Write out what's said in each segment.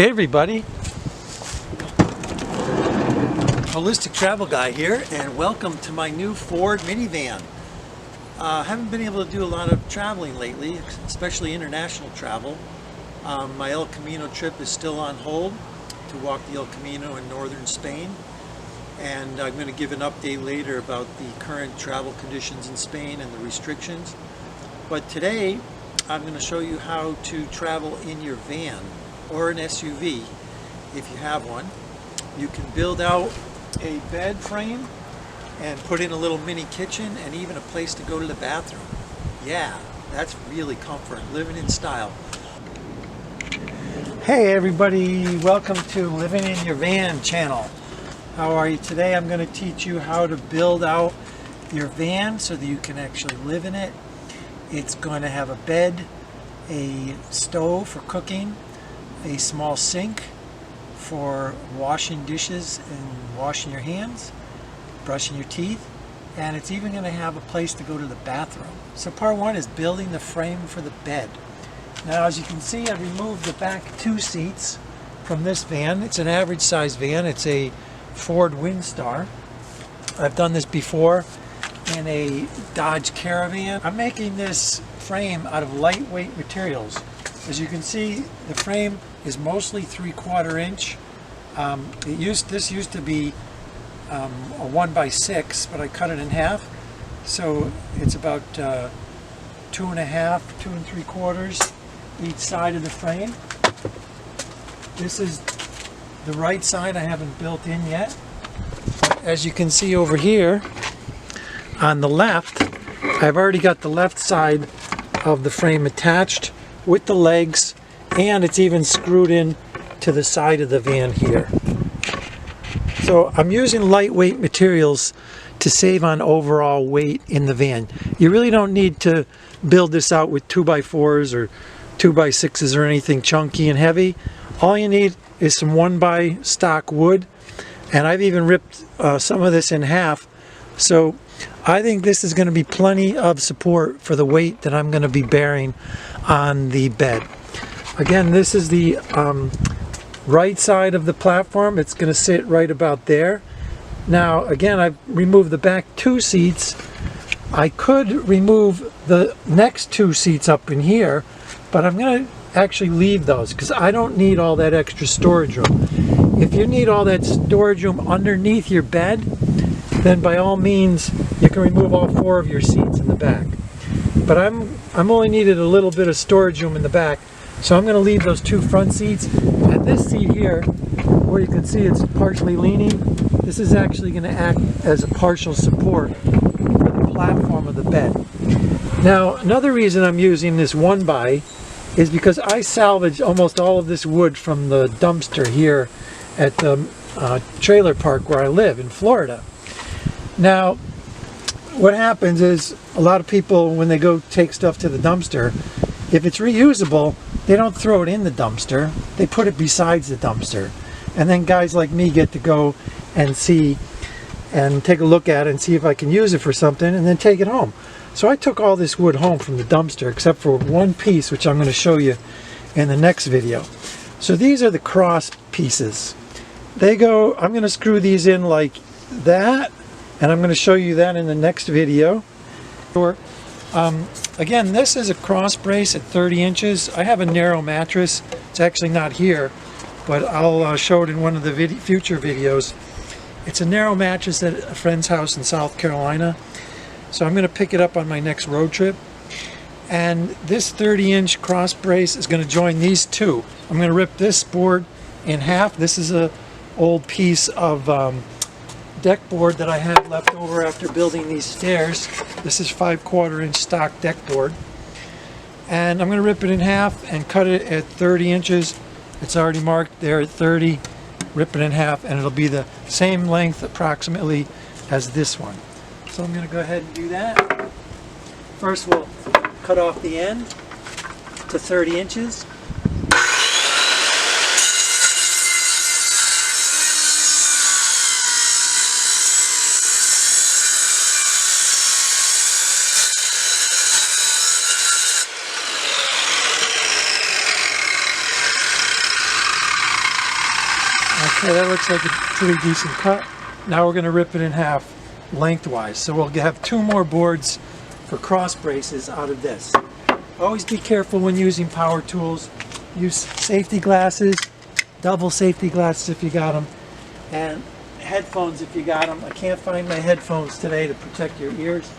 Hey everybody, Holistic Travel Guy here, and welcome to my new Ford minivan. Haven't been able to do a lot of traveling lately, especially international travel. My El Camino trip is still on hold to walk the El Camino in northern Spain, and I'm going to give an update later about the current travel conditions in Spain and the restrictions. But today I'm going to show you how to travel in your van or an SUV if you have one. You can build out a bed frame and put in a little mini kitchen and even a place to go to the bathroom. Yeah, that's really comfort, living in style. Hey everybody, welcome to Living in Your Van channel. How are you today? I'm going to teach you how to build out your van so that you can actually live in it. It's going to have a bed, a stove for cooking, a small sink for washing dishes and washing your hands, brushing your teeth, and it's even going to have a place to go to the bathroom. So part one is building the frame for the bed. Now as you can see, I've removed the back two seats from this van. It's an average size van. It's a Ford Windstar. I've done this before in a Dodge Caravan. I'm making this frame out of lightweight materials. As you can see, the frame is mostly 3/4 inch. This used to be a 1x6, but I cut it in half, so it's about 2.5, 2 3/4 each side of the frame. This is the right side I haven't built in yet. As you can see over here on the left, I've already got the left side of the frame attached with the legs, and it's even screwed in to the side of the van here. So I'm using lightweight materials to save on overall weight in the van. You really don't need to build this out with 2x4s or 2x6s or anything chunky and heavy. All you need is some 1x stock wood, and I've even ripped some of this in half. So I think this is going to be plenty of support for the weight that I'm going to be bearing on the bed. Again, this is the right side of the platform. It's going to sit right about there. Now again, I've removed the back two seats. I could remove the next two seats up in here, but I'm going to actually leave those because I don't need all that extra storage room. If you need all that storage room underneath your bed, then by all means you can remove all 4 of your seats in the back. But I'm only needed a little bit of storage room in the back, so I'm going to leave those 2 front seats. And this seat here, where you can see it's partially leaning, this is actually going to act as a partial support for the platform of the bed. Now another reason I'm using this 1x is because I salvaged almost all of this wood from the dumpster here at the trailer park where I live in Florida. Now what happens is a lot of people, when they go take stuff to the dumpster, if it's reusable, they don't throw it in the dumpster, they put it besides the dumpster. And then guys like me get to go and see and take a look at it and see if I can use it for something and then take it home. So I took all this wood home from the dumpster except for one piece, which I'm going to show you in the next video. So these are the cross pieces. They go, I'm going to screw these in like that, and I'm going to show you that in the next video. Again, this is a cross brace at 30 inches. I have a narrow mattress. It's actually not here, but I'll show it in one of the future videos. It's a narrow mattress at a friend's house in South Carolina. So I'm going to pick it up on my next road trip. And this 30-inch cross brace is going to join these two. I'm going to rip this board in half. This is an old piece of deck board that I had left over after building these stairs. This is 5/4 inch stock deck board. And I'm going to rip it in half and cut it at 30 inches. It's already marked there at 30. Rip it in half and it'll be the same length approximately as this one. So I'm going to go ahead and do that. First we'll cut off the end to 30 inches. Okay, that looks like a pretty decent cut. Now we're going to rip it in half lengthwise. So we'll have 2 more boards for cross braces out of this. Always be careful when using power tools. Use safety glasses, double safety glasses if you got them, and headphones if you got them. I can't find my headphones today to protect your ears.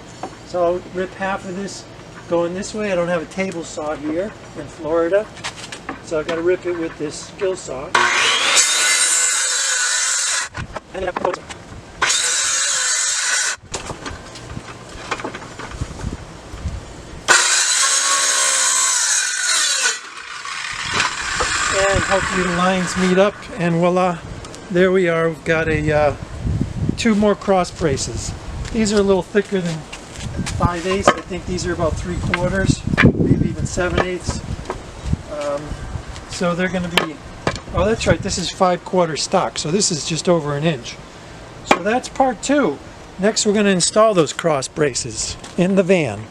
So I'll rip half of this going this way. I don't have a table saw here in Florida, so I've got to rip it with this skill saw. And hopefully the lines meet up, and voila, there we are. We've got a 2 more cross braces. These are a little thicker than 5/8. I think these are about 3/4, maybe even 7/8. So they're going to be, oh that's right, this is 5/4 stock, so this is just over 1 inch. So that's part 2. Next we're going to install those cross braces in the van.